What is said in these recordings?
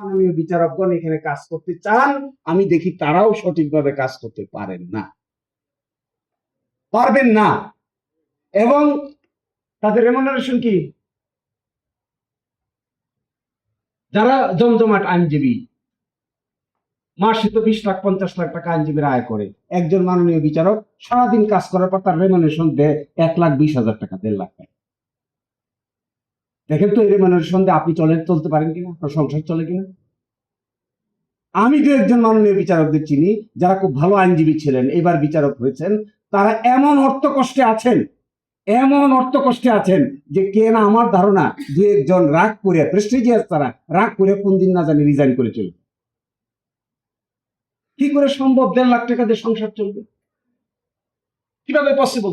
মাননীয় বিচারকগণ এখানে কাজ করতে চান, আমি দেখি তারাও সঠিকভাবে কাজ করতে পারেন না, পারবেন না। এবং তাদের রেমুনারেশন কি? যারা জমজমাট আইনজীবী, মাসে তো 20 লাখ 50 লাখ টাকা আইনজীবীরা আয় করে, একজন মাননীয় বিচারক সারাদিন কাজ করার পর তার রেমুনারেশন দেয় 1,20,000 টাকা, 1.5 লাখ টাকা। দেখেন তো এই রেমুনারেশন দিয়ে আপনি চলতে পারেন কিনা, আপনার সংসার চলে কিনা। আমি তো একজন মাননীয় বিচারকদের চিনি যারা খুব ভালো আইনজীবী ছিলেন, এবার বিচারক হয়েছেন, তারা এমন অর্থ কষ্টে আছেন, এমন অর্থ কষ্টে আছেন যে কে না, আমার ধারণা দু একজন রাগ করে, প্রেস্টিজিয়াস তারা রাগ করে কোন দিন না জানি রিজাইন করে চলবে। কি করে সম্ভব 1.5 লাখ টাকা দিয়ে সংসার চলবে? কিভাবে পসিবল?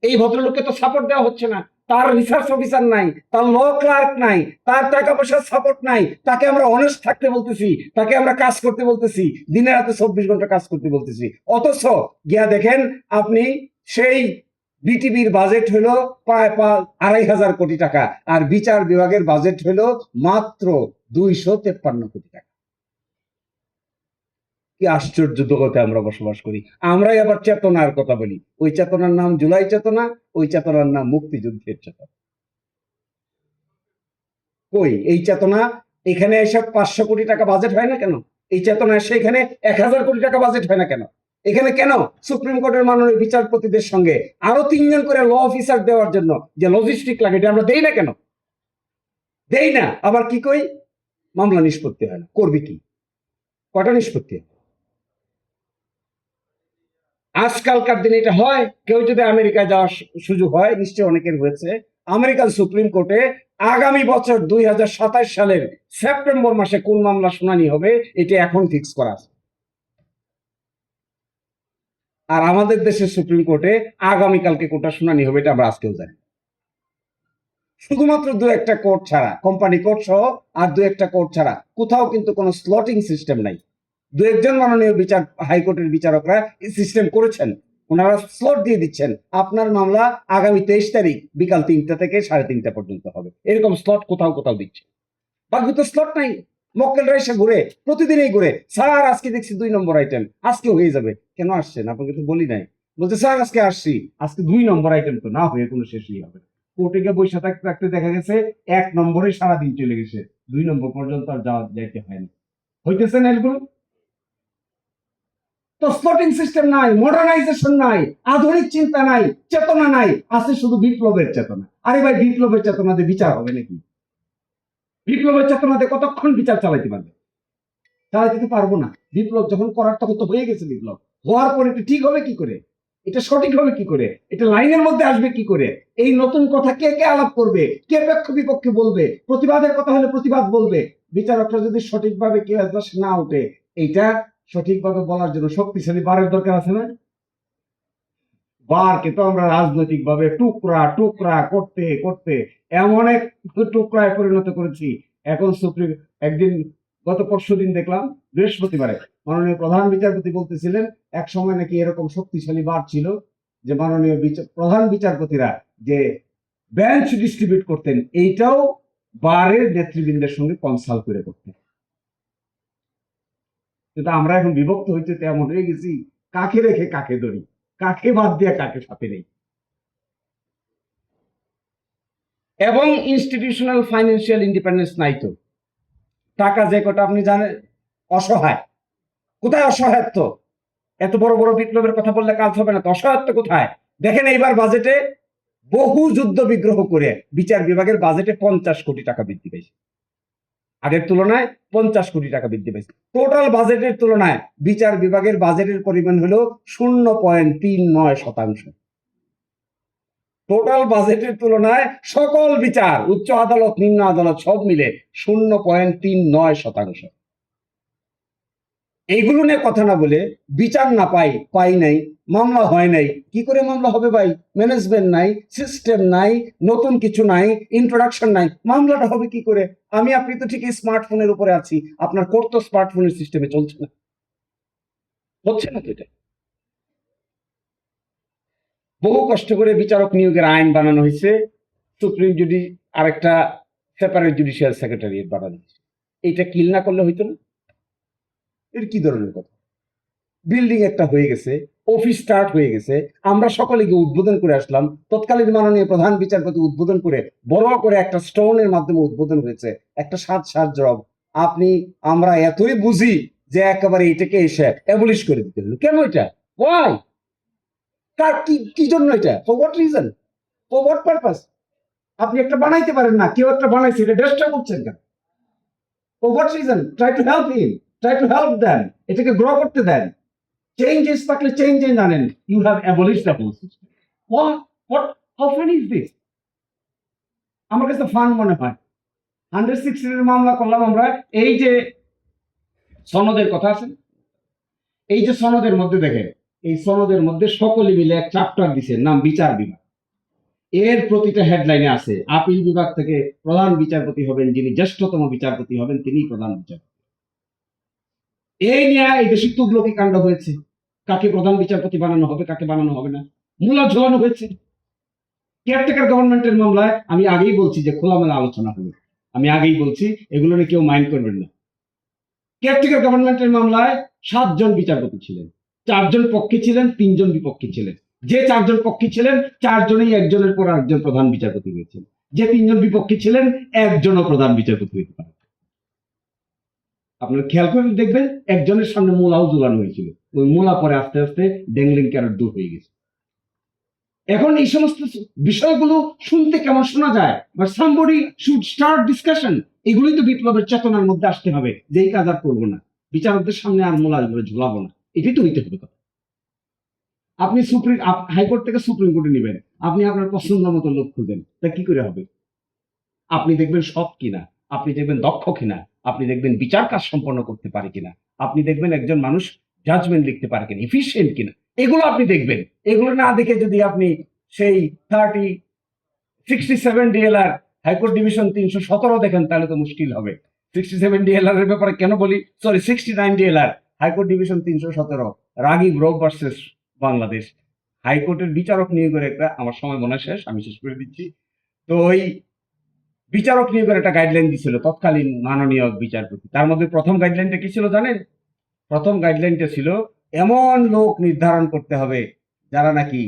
এই ভদ্রলোককে তো সাপোর্ট দেওয়া হচ্ছে না, তার রিসার্চ অফিসার নাই, তার ল ক্লার্ক নাই, তার টাকা পয়সার সাপোর্ট নাই, তাকে আমরা অনেস্ট থাকতে বলতেছি, তাকে আমরা কাজ করতে বলতেছি, দিনে রাতে 24 ঘন্টা কাজ করতে বলতেছি। অথচ গিয়া দেখেন আপনি, সেই বিটিভির বাজেট হলো প্রায় 2,500 কোটি টাকা, আর বিচার বিভাগের বাজেট হলো মাত্র 253 কোটি টাকা। কি আশ্চর্য জগতে আমরা বসবাস করি। আমরাই আবার চেতনার কথা বলি, ওই চেতনার নাম জুলাই চেতনা, ওই চেতনার নাম মুক্তিযুদ্ধের চেতনা। কই এই চেতনা? এখানে এসে 500 কোটি টাকা বাজেট হয় না কেন? এই চেতনা এসে এখানে 1,000 কোটি টাকা বাজেট হয় না কেন? এখানে কেন সুপ্রিম কোর্টের মাননীয় বিচারপতিদের সঙ্গে আরো 3 জন করে ল অফিসার দেওয়ার জন্য যে লজিস্টিক লাগে, এটা আমরা দেই না কেন? দেই না। আবার কি কই? মামলা নিষ্পত্তি হয় না। করবি কি? কটা নিষ্পত্তি হয়? আজকালকার দিনে এটা হয়। কেউ যদি আমেরিকায় যাওয়ার সুযোগ হয়, নিশ্চয়ই অনেকের হয়েছে, আমেরিকান সুপ্রিম কোর্টে আগামী বছর 2027 সালের সেপ্টেম্বর মাসে কোন মামলা শুনানি হবে এটা এখন ফিক্স করা আছে। আর আমাদের দেশের সুপ্রিম কোর্টে আগামীকালকে কোনটা শুনানি হবে এটা আমরা আজকেও জানি। শুধুমাত্র 2-1টা কোর্ট ছাড়া, কোম্পানি কোর্ট সহ আর 2-1টা কোর্ট ছাড়া কোথাও কিন্তু কোনো স্লটিং সিস্টেম নাই। 2-1জন মাননীয় হাইকোর্টের বিচারকরা এই সিস্টেম করেছেন, ওনারা স্লট দিয়ে দিচ্ছেন, আপনার মামলা আগামী 23 তারিখ বিকাল 3টা থেকে 3:30 পর্যন্ত হবে, এরকম স্লট কোথাও কোথাও দিচ্ছে। বাকি তো স্লট নাই। মক্কেলরা এসে ঘুরে, প্রতিদিনই ঘুরে, স্যার আজকে দেখছি 2 নম্বর আইটেম, আজকে হয়ে যাবে। কেন আসছেন? আপনাকে তো বলি নাই। বলছে স্যার আজকে আসছি, আজকে 2 নম্বর আইটেম তো না হয়ে কোনো শেষই হবে। কোর্টে গিয়ে বসে থাকতে থাকতে দেখা গেছে 1 নম্বরে সারাদিন চলে গেছে, 2 নম্বর পর্যন্ত আর যাইতে হয়নি। হইতেছে না এগুলো? তো স্লটিং সিস্টেম নাই, মডার্নাইজেশন নাই, আধুনিক চিন্তা নাই, চেতনা নাই, আছে শুধু বিপ্লবের চেতনা। আরে ভাই, বিপ্লবের চেতনাতে বিচার হবে নাকি? বিপ্লবের চেতনাতে কতক্ষণ বিচার চালাইতে পারবে? চালাইতে তো পারবো না। বিপ্লব যখন করার, তখন তো হয়ে গেছে বিপ্লব। হওয়ার পর এটা ঠিক হবে কি করে? এটা সঠিক হবে কি করে? এটা লাইনের মধ্যে আসবে কি করে? এই নতুন কথা কে কে আলাপ করবে? কে পক্ষ বিপক্ষে বলবে? প্রতিবাদের কথা হলে প্রতিবাদ বলবে। বিচারকরা যদি সঠিকভাবে কেউ না উঠে, এইটা সঠিকভাবে বলার জন্য শক্তিশালী বারের দরকার আছে না? বারকে তো আমরা রাজনৈতিক ভাবে টুকরা টুকরা করতে করতে এমন এক টুকরায় পরিণত করেছি। এখন সুপ্রিম, একদিন গত পরশুদিন দেখলাম, বৃহস্পতিবারে মাননীয় প্রধান বিচারপতি বলতেছিলেন এক সময় নাকি এরকম শক্তিশালী বার ছিল যে মাননীয় প্রধান বিচারপতিরা যে বেঞ্চ ডিস্ট্রিবিউট করতেন, এইটাও বারের নেতৃবৃন্দের সঙ্গে কনসাল্ট করে করতেন। কিন্তু আমরা এখন বিভক্ত হইতে এমন হয়ে গেছি, কাকে রেখে কাকে ধরি, কাকে বাদ দিয়ে কাকে সাথে নেই। এবং ইনস্টিটিউশনাল ফাইন্যান্সিয়াল ইন্ডিপেন্ডেন্স নাই তো। টাকা যে কটা আপনি জানেন, অসহায়। কোথায় অসহায়ত্ব? এত বড় বড় বিপ্লবের কথা বললে কাজ হবে না তো, অসহায়ত্ব কোথায়? দেখেন এইবার বাজেটে বহু যুদ্ধ বিগ্রহ করে বিচার বিভাগের বাজেটে 50 কোটি টাকা বৃদ্ধি পেয়েছে, আগের তুলনায় 50 কোটি টাকা বৃদ্ধি পেয়েছে। টোটাল বাজেটের তুলনায় বিচার বিভাগের বাজেটের পরিমাণ হলো 0.39%। টোটাল বাজেটের তুলনায় সকল বিচার, উচ্চ আদালত নিম্ন আদালত সব মিলে 0.39%। এইগুলো নিয়ে কথা না বলে, বিচার না পাই নাই, মামলা হয় নাই, কি করে মামলা হবে ভাই? ম্যানেজমেন্ট নাই, সিস্টেম নাই, নতুন কিছু নাই, ইন্ট্রোডাকশন নাই, মামলাটা হবে কি করে? আমি আপনি তো ঠিকই স্মার্টফোনের উপরে আছি, আপনার কোর্ট তো স্মার্টফোনের সিস্টেমে চলছে না, হচ্ছে না তো এটা। বহু কষ্ট করে বিচারক নিয়োগের আইন বানানো হয়েছে, সুপ্রিম জুডি আরেকটা সেপারেট জুডিশিয়াল সেক্রেটারিয়েট বানানো হয়েছে। এটা কিল না করলে হইতো না? এটা কি ধরনের কথা? বিল্ডিং একটা হয়ে গেছে, অফিস স্টার্ট হয়ে গেছে, আমরা সকলে গিয়ে উদ্বোধন করে আসলাম, তৎকালীন মাননীয় প্রধান বিচারপতি উদ্বোধন করে বড় করে একটা স্টোনের মাধ্যমে উদ্বোধন হয়েছে, একটা সাত জব। আপনি আমরা এতই বুঝি যে একেবারে এটাকে এসে অ্যাবলিশ করে দিতে হলো। কেন এটা? ওয়াই? কার কি কি জন্য এটা? For what reason? For what purpose? আপনি একটা বানাইতে পারেন না, কেউ একটা বানাইছে, এটা ডিস্ট্রয় করছেন কেন? For what reason? Try to help him, try to help দেন, এটাকে গ্রো করতে দেন। চেঞ্জেস থাকলে চেঞ্জ আনেন। You have abolished the whole system. What how funny is this? আমার কাছে ফান মনে হয়। 160 এর মামলা করলাম আমরা। এই যে সনদের কথা আছে, এই যে সনদের মধ্যে দেখেন, এই সনদের মধ্যে সকলে মিলে এক চ্যাপ্টার দিছে, নাম বিচার বিভাগ। এর প্রতিটা হেডলাইনে আছে আপিল বিভাগ থেকে প্রধান বিচারপতি হবেন যিনি জ্যেষ্ঠতম বিচারপতি হবেন, তিনি প্রধান বিচারপতি। এই নিয়ে এই দেশে তুগলকি কাণ্ড হয়েছে, কাকে প্রধান বিচারপতি বানানো হবে, কাকে বানানো হবে না, মূলা ঝোলানো হয়েছে। কেয়ারটেকার গভর্নমেন্টের মামলায় আমি আগেই বলছি যে খোলামেলা আলোচনা হবে, আমি আগেই বলছি, এগুলো নিয়ে কেউ মাইন্ড করবেন না। কেয়ারটেকার গভর্নমেন্টের মামলায় 7 জন বিচারপতি ছিলেন, 4 জন পক্ষে ছিলেন, 3 জন বিপক্ষে ছিলেন। যে 4 জন পক্ষে ছিলেন, 4 জনেই একজনের পর একজন প্রধান বিচারপতি হয়েছেন। যে 3 জন বিপক্ষে ছিলেন, একজনও প্রধান বিচারপতি হইতে পারে। আপনারা খেয়াল করে দেখবেন, একজনের সামনে মূলাও ঝুলানো হয়েছিল, ওই মূলা পরে আস্তে আস্তে ড্যাংলিং ক্যারট দূর হয়ে গেছে। এখন এই সমস্ত বিষয়গুলো শুনতে কেমন শোনা যায়, but somebody should start discussion. এগুলোই তো বিপ্লবের চেতনার মধ্যে আসতে হবে, যে এই কাজ আর করবো না, বিচারকদের সামনে আর মোলা ঝুলাবো না, এটাই তো হইতে হবে কথা। আপনি হাইকোর্ট থেকে সুপ্রিম কোর্টে নিবেন, আপনি আপনার পছন্দ মতো লোক খুঁজেন, তা কি করে হবে? আপনি দেখবেন সৎ কিনা, আপনি দেখবেন দক্ষ কিনা, আপনি দেখবেন বিচার কাজ সম্পন্ন করতে পারে কিনা, আপনি দেখবেন একজন মানুষ জাজমেন্ট লিখতে পারে কিনা, এফিসিয়েন্ট কিনা, এগুলো আপনি দেখবেন। এগুলো না দেখে যদি আপনি সেই 67 ডিএলআর হাইকোর্ট ডিভিশন 317 দেখেন, তাহলে তো মুশকিল হবে। 67 ডিএলআর এর ব্যাপারে কেন বলি, sorry 69 DLR high court division 317 Ragib রোগ ভার্সেস বাংলাদেশ। হাইকোর্টের বিচারক নিয়োগের একটা, আমার সময় মনে শেষ, আমি শেষ করে দিচ্ছি। তো ওই বিচারক নিয়োগের একটা গাইডলাইন দিছিল তৎকালীন মাননীয় বিচারপতি। তার মধ্যে প্রথম গাইডলাইনটা কি ছিল জানেন? প্রথম গাইডলাইনটা ছিল এমন লোক নির্ধারণ করতে হবে যারা নাকি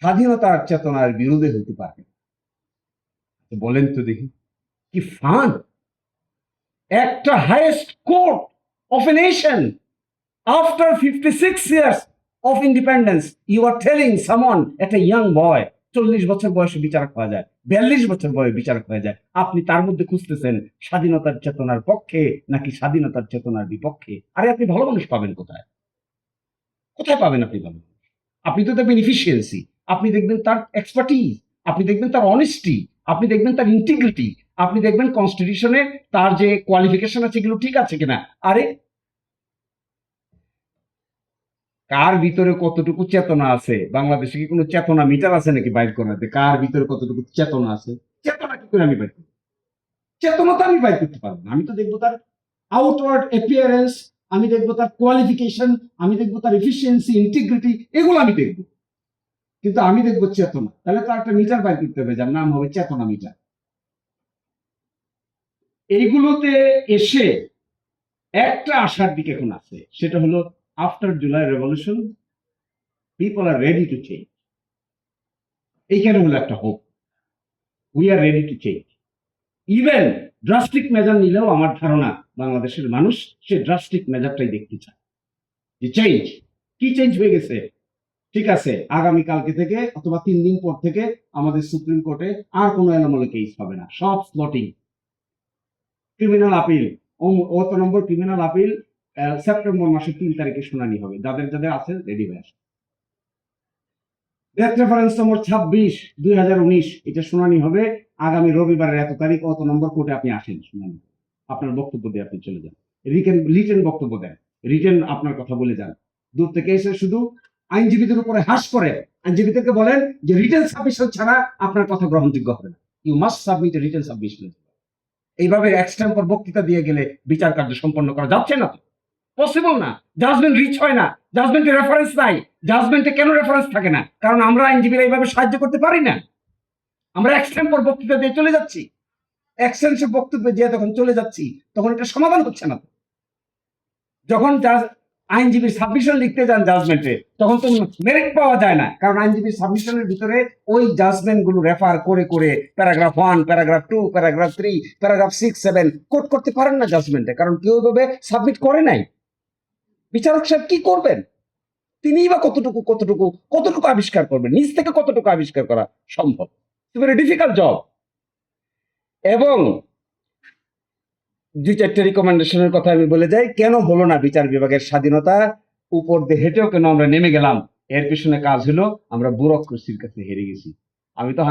স্বাধীনতার চেতনার বিরুদ্ধে হইতে পারে। বলেন তো দেখি, কি ফান! একটা highest court of a nation, after 56 years of independence, you are telling someone, একটা ইয়াং বয়, 40 বছর বয়সে বিচারক হয়ে যায়, 42 বছর বয়সে বিচারক হয়ে যায়, আপনি তার মধ্যে খুঁজতেছেন স্বাধীনতার চেতনার পক্ষে নাকি স্বাধীনতার চেতনার বিপক্ষে? আরে আপনি ভালো মানুষ পাবেন কোথায়? কোথায় পাবেন আপনি ভালো মানুষ? আপনি তো দেখবেন ইফিসিয়েন্সি, আপনি দেখবেন তার এক্সপার্টিজ, আপনি দেখবেন তার অনেস্টি, আপনি দেখবেন তার ইন্টিগ্রিটি, আপনি দেখবেন কনস্টিটিউশনে তার যে কোয়ালিফিকেশন আছে এগুলো ঠিক আছে কিনা। আরে কার ভিতরে কতটুকু চেতনা আছে? বাংলাদেশে কি কোনো চেতনা মিটার আছে নাকি বাইর করাতে? কার ভিতরে কতটুকু চেতনা আছে? চেতনা কি করে আমি বাইর করব? চেতনা তো আমি বাইর করতে পারবো না। আমি তো দেখবো তার আউটওয়ার্ড অ্যাপিয়ারেন্স, আমি দেখবো তার কোয়ালিফিকেশন, আমি দেখবো তার এফিসিয়েন্সি, ইন্টিগ্রিটি, এগুলো আমি দেখবো। কিন্তু আমি দেখবো চেতনা, তাহলে তো একটা মিটার বাইর করতে হবে যার নাম হবে চেতনা মিটার। এইগুলোতে এসে একটা আশার দিকে এখন আছে, সেটা হলো after July revolution people are ready to change. এইখানে হলো একটা hope, we are ready to change. Even drastic measure নিলেও আমার ধারণা বাংলাদেশের মানুষ সে ড্রাস্টিক মেজারটাই দেখতে চায়, যে চেঞ্জ। কি চেঞ্জ হয়ে গেছে? ঠিক আছে, আগামী কালকে থেকে অথবা 3 দিন পর থেকে আমাদের সুপ্রিম কোর্টে আর কোনো এলোমেলো কেস হবে না, সব স্লটিং। ক্রিমিনাল আপিল, অত নম্বর ক্রিমিনাল আপিল সেপ্টেম্বর মাসের 3 তারিখে শুনানি হবে, যাদের যাদের আছে রেডি হয়ে আসে। ডেথ রেফারেন্স নম্বর 26/2019, এটা শুনানি হবে আগামী রবিবারের এত তারিখ, অত নম্বর কোর্টে আপনি আসেন শুনানি, আপনার বক্তব্য দিয়ে আপনি চলে যান, রিটেন বক্তব্য দেন, রিটেন আপনার কথা বলে যান। দূর থেকে এসে শুধু আইনজীবীদের উপরে হাস করে আইনজীবীদেরকে বলেন যে রিটেন সাবমিশন ছাড়া আপনার কথা গ্রহণযোগ্য হবে না, you must submit written submission. এইভাবে এক্সটেম্পর বক্তৃতা দিয়ে গেলে বিচার কার্য সম্পন্ন করা যাচ্ছে না, তো পসিবল না। জাজমেন্ট রিচ হয় না, জাজমেন্টে রেফারেন্স নাই। জাজমেন্টে কেন রেফারেন্স থাকে না? কারণ আমরা আইনজীবীরা এইভাবে সাহায্য করতে পারি না, আমরা এক্সটেম্পর বক্তৃতা দিয়ে চলে যাচ্ছি। এক্সটেনশন বক্তব্যে যে তখন চলে যাচ্ছি, তখন এটা সমাধান হচ্ছে না। যখন আইনজীবীর সাবমিশন লিখতে যান জাজমেন্টে, তখন তো মেরিট পাওয়া যায় না, কারণ আইনজীবীর সাবমিশনের ভিতরে ওই জাজমেন্ট গুলো রেফার করে করে paragraph 1, paragraph 2, paragraph 3, paragraph 6, 7 quote করতে পারেন না জাজমেন্টে, কারণ কেউ ওইভাবে সাবমিট করে নাই। বিচারক সাহেব কি করবেন? তিনিই বা কতটুকু কতটুকু কতটুকু আবিষ্কার করবেন, নিজ থেকে কতটুকু আবিষ্কার করা সম্ভব? Very difficult job. এবং 2-4টে রিকমেন্ডেশনের কথা আমি বলে যাই, কেন হলো না বিচার বিভাগের স্বাধীনতা? উপর দিয়ে হেঁটেও কেন আমরা নেমে গেলাম? এর পিছনে কাজ হলো আমরা ব্যুরোক্রেসির কাছে হেরে গেছি। আমি তো